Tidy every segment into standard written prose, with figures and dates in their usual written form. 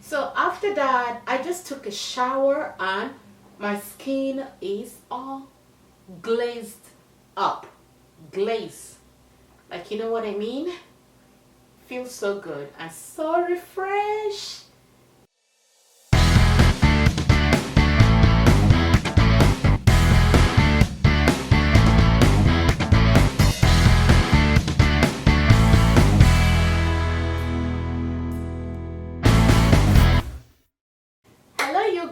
So after that, I just took a shower and my skin is all glazed up. Glaze. Like, you know what I mean? Feels so good and so refreshed.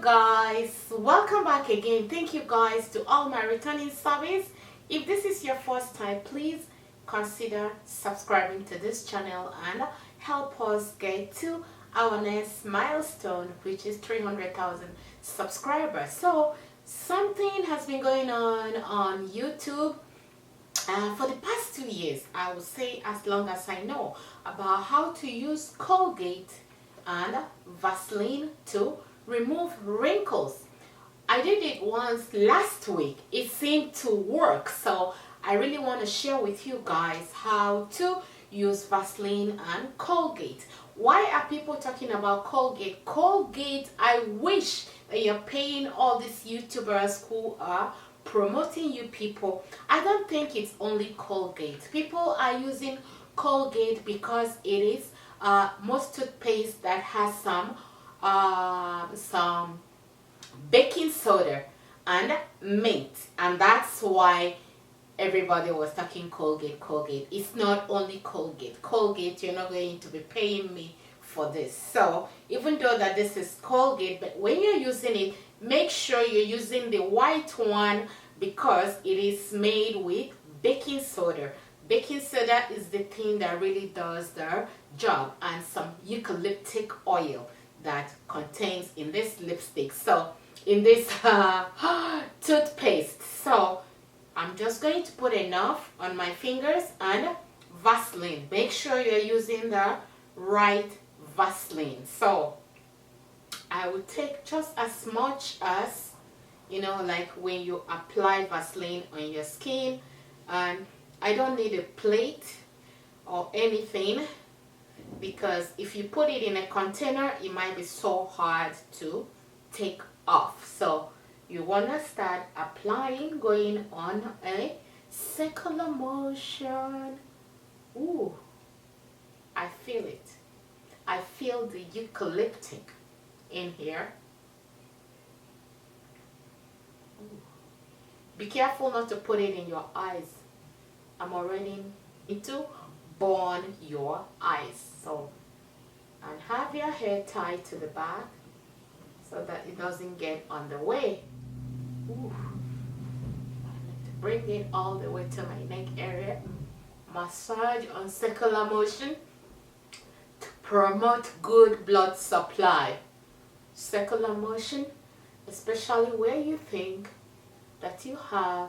Guys, welcome back again. Thank you guys to all my returning subbies. If this is your first time, please consider subscribing to this channel and help us get to our next milestone, which is 300,000 subscribers. So something has been going on YouTube for the past 2 years, I would say, as long as I know, about how to use Colgate and Vaseline to remove wrinkles. I did it once last week. It seemed to work, so I really want to share with you guys how to use Vaseline and Colgate. Why are people talking about Colgate? Colgate, I wish that you're paying all these YouTubers who are promoting you people. I don't think it's only Colgate. People are using Colgate because it is most toothpaste that has some baking soda and mint, and that's why everybody was talking Colgate. It's not only Colgate. You're not going to be paying me for this. So even though that this is Colgate, but when you're using it, make sure you're using the white one because it is made with baking soda. Baking soda is the thing that really does the job, and some eucalyptic oil that contains in this lipstick, so in this toothpaste. So I'm just going to put enough on my fingers and Vaseline. Make sure you're using the right Vaseline. So I will take just as much as, you know, like when you apply Vaseline on your skin, and I don't need a plate or anything, because if you put it in a container, it might be so hard to take off. So you want to start applying, going on a circular motion. Ooh, I feel it. I feel the eucalyptic in here. Ooh. Be careful not to put it in your eyes. I'm already into burn your eyes. So, and have your hair tied to the back so that it doesn't get on the way. Ooh. Bring it all the way to my neck area. Massage on circular motion to promote good blood supply. Circular motion, especially where you think that you have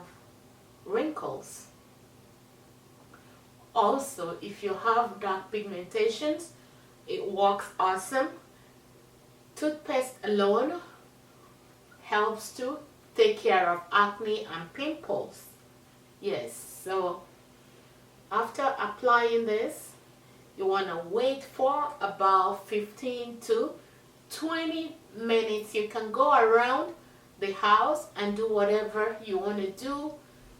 wrinkles. Also, if you have dark pigmentations, it works awesome. Toothpaste alone helps to take care of acne and pimples. Yes, so after applying this, you want to wait for about 15 to 20 minutes. You can go around the house and do whatever you want to do.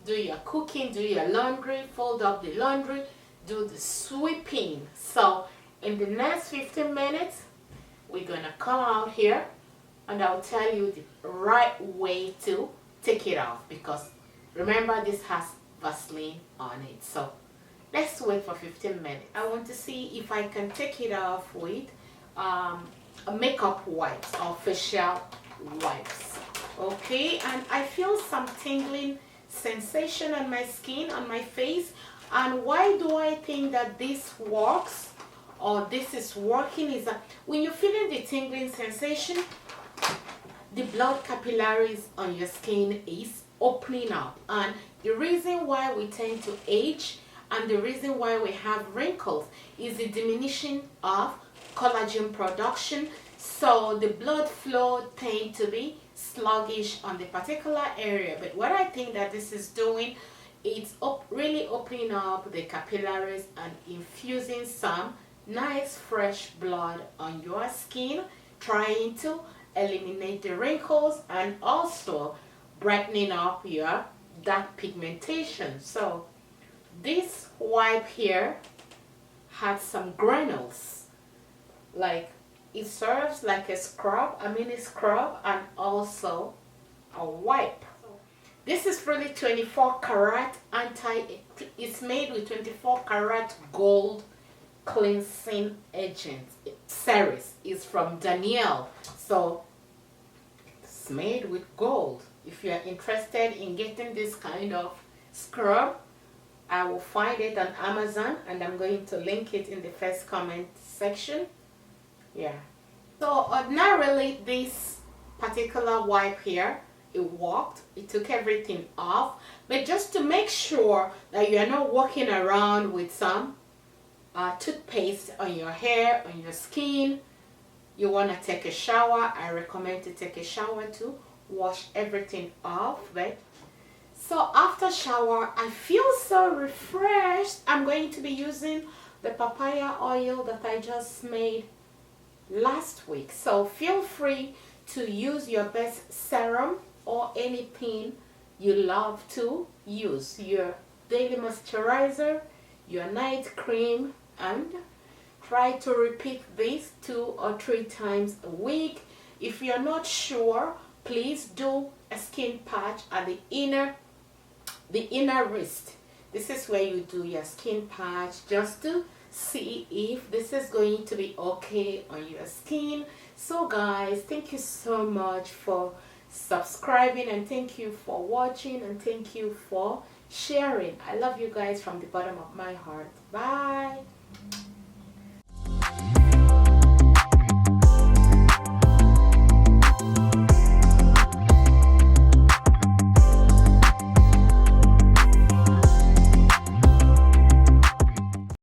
Do your cooking, do your laundry, fold up the laundry, do the sweeping. So in the next 15 minutes, we're gonna come out here and I'll tell you the right way to take it off, because remember this has Vaseline on it. So let's wait for 15 minutes. I want to see if I can take it off with a makeup wipes or facial wipes. Okay, and I feel some tingling sensation on my skin, on my face. And why do I think that this works, or this is working, is that when you're feeling the tingling sensation, the blood capillaries on your skin is opening up. And the reason why we tend to age and the reason why we have wrinkles is the diminishing of collagen production. So the blood flow tends to be sluggish on the particular area. But what I think that this is doing, it's really opening up the capillaries and infusing some nice fresh blood on your skin trying to eliminate the wrinkles and also brightening up your dark pigmentation. So this wipe here had some granules, like it serves like a scrub, a mini scrub, and also a wipe. This is really 24 karat it's made with 24 karat gold cleansing agent series. Is from Danielle, so it's made with gold. If you are interested in getting this kind of scrub, I will find it on Amazon and I'm going to link it in the first comment section. Yeah, so ordinarily this particular wipe here, it worked, it took everything off, but just to make sure that you are not walking around with some toothpaste on your hair, on your skin, you want to take a shower, I recommend to take a shower to wash everything off. But so after shower, I feel so refreshed. I'm going to be using the papaya oil that I just made last week. So feel free to use your best serum or anything you love to use, your daily moisturizer, your night cream, and try to repeat this 2 or 3 times a week. If you're not sure, please do a skin patch at the inner wrist. This is where you do your skin patch just to see if this is going to be okay on your skin. So guys, thank you so much for subscribing, and thank you for watching, and thank you for sharing. I love you guys from the bottom of my heart. Bye.